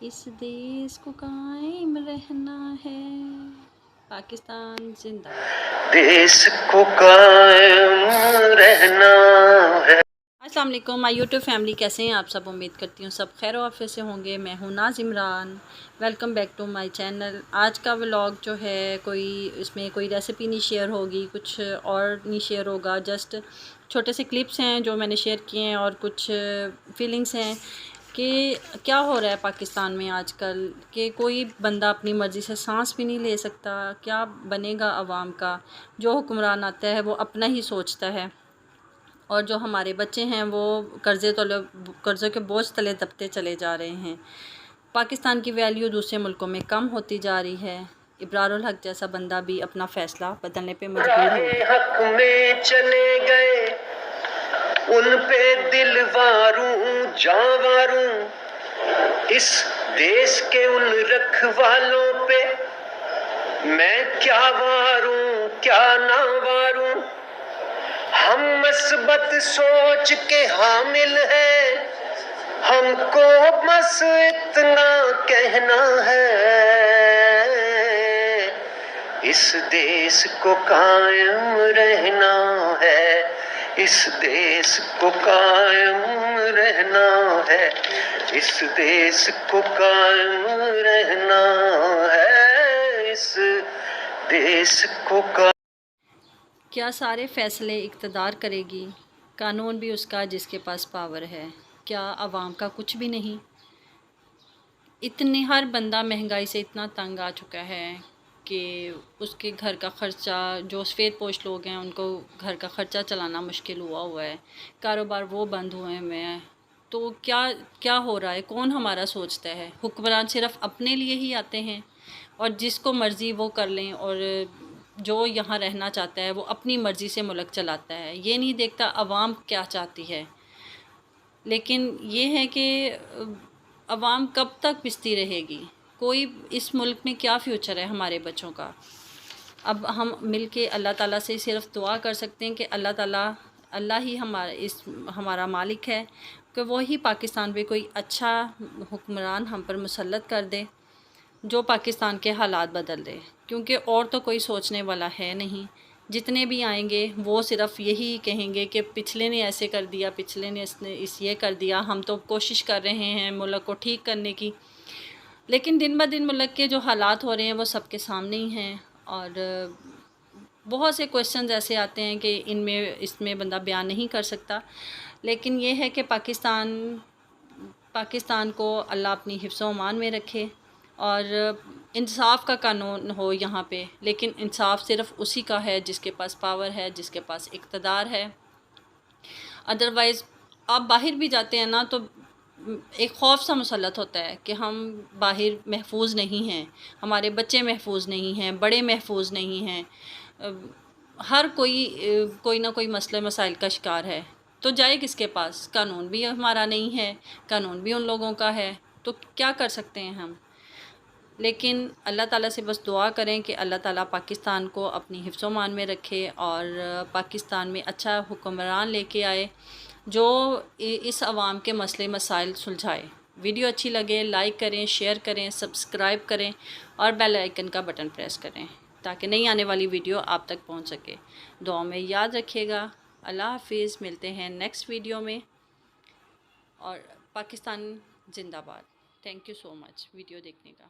اس دیس کو قائم رہنا ہے، پاکستان زندہ باد۔ دیس کو قائم رہنا ہے۔ السلام علیکم مائی یوٹیوب فیملی، کیسے ہیں آپ سب؟ امید کرتی ہوں سب خیر و عافیت سے ہوں گے۔ میں ہوں Naz Imran, welcome back to my channel. آج کا ولاگ جو ہے اس میں کوئی ریسیپی نہیں شیئر ہوگی، کچھ اور نہیں شیئر ہوگا، جسٹ چھوٹے سے کلپس ہیں جو میں نے شیئر کیے ہیں اور کچھ فیلنگس ہیں کہ کیا ہو رہا ہے پاکستان میں آج کل، کہ کوئی بندہ اپنی مرضی سے سانس بھی نہیں لے سکتا۔ کیا بنے گا عوام کا؟ جو حکمران آتا ہے وہ اپنا ہی سوچتا ہے، اور جو ہمارے بچے ہیں وہ قرضوں کے بوجھ تلے دبتے چلے جا رہے ہیں۔ پاکستان کی ویلیو دوسرے ملکوں میں کم ہوتی جا رہی ہے۔ ابرار الحق جیسا بندہ بھی اپنا فیصلہ بدلنے پہ مجبور ہو گیا۔ حق میں چلے گئے ان پہ دل واروں جانواروں، اس دیس کے ان رکھوالوں پہ میں کیا واروں کیا نہ واروں۔ ہم مثبت سوچ کے حامل ہیں، ہم کو بس اتنا کہنا ہے، اس دیس کو قائم رہنا ہے، اس دیس کو قائم رہنا ہے، اس دیس کو قائم رہنا ہے، اس دیس کو قائم۔ کیا سارے فیصلے اقتدار کرے گی؟ قانون بھی اس کا جس کے پاس پاور ہے، کیا عوام کا کچھ بھی نہیں؟ ہر بندہ مہنگائی سے اتنا تنگ آ چکا ہے کہ اس کے گھر کا خرچہ، جو سفید پوش لوگ ہیں ان کو گھر کا خرچہ چلانا مشکل ہوا ہے، کاروبار وہ بند ہوئے ہیں۔ تو کیا ہو رہا ہے؟ کون ہمارا سوچتا ہے؟ حکمران صرف اپنے لیے ہی آتے ہیں اور جس کو مرضی وہ کر لیں، اور جو یہاں رہنا چاہتا ہے وہ اپنی مرضی سے ملک چلاتا ہے، یہ نہیں دیکھتا عوام کیا چاہتی ہے۔ لیکن یہ ہے کہ عوام کب تک پستی رہے گی؟ کوئی اس ملک میں کیا فیوچر ہے ہمارے بچوں کا؟ اب ہم مل کے اللہ تعالیٰ سے صرف دعا کر سکتے ہیں کہ اللہ ہی ہمارا مالک ہے، کہ وہی پاکستان پہ کوئی اچھا حکمران ہم پر مسلط کر دے جو پاکستان کے حالات بدل دے، کیونکہ اور تو کوئی سوچنے والا ہے نہیں۔ جتنے بھی آئیں گے وہ صرف یہی کہیں گے کہ پچھلے نے ایسے کر دیا، پچھلے نے یہ کر دیا، ہم تو کوشش کر رہے ہیں ملک کو ٹھیک کرنے کی، لیکن دن بہ دن ملک کے جو حالات ہو رہے ہیں وہ سب کے سامنے ہی ہیں، اور بہت سے کویشچنز ایسے آتے ہیں کہ اس میں بندہ بیان نہیں کر سکتا۔ لیکن یہ ہے کہ پاکستان کو اللہ اپنی حفظ و امان میں رکھے، اور انصاف کا قانون ہو یہاں پہ، لیکن انصاف صرف اسی کا ہے جس کے پاس پاور ہے، جس کے پاس اقتدار ہے۔ ادروائز آپ باہر بھی جاتے ہیں نا تو ایک خوف سا مسلط ہوتا ہے کہ ہم باہر محفوظ نہیں ہیں، ہمارے بچے محفوظ نہیں ہیں، بڑے محفوظ نہیں ہیں، ہر کوئی نہ کوئی مسئلہ مسائل کا شکار ہے، تو جائے کس کے پاس؟ قانون بھی ہمارا نہیں ہے، قانون بھی ان لوگوں کا ہے، تو کیا کر سکتے ہیں ہم؟ لیکن اللہ تعالیٰ سے بس دعا کریں کہ اللہ تعالیٰ پاکستان کو اپنی حفظ و امان میں رکھے اور پاکستان میں اچھا حکمران لے کے آئے جو اس عوام کے مسئلے مسائل سلجھائے۔ ویڈیو اچھی لگے لائک کریں، شیئر کریں، سبسکرائب کریں اور بیل آئیکن کا بٹن پریس کریں تاکہ نئی آنے والی ویڈیو آپ تک پہنچ سکے۔ دعا میں یاد رکھیے گا۔ اللہ حافظ، ملتے ہیں نیکسٹ ویڈیو میں، اور پاکستان زندہ باد۔ Thank you so much video دیکھنے کا۔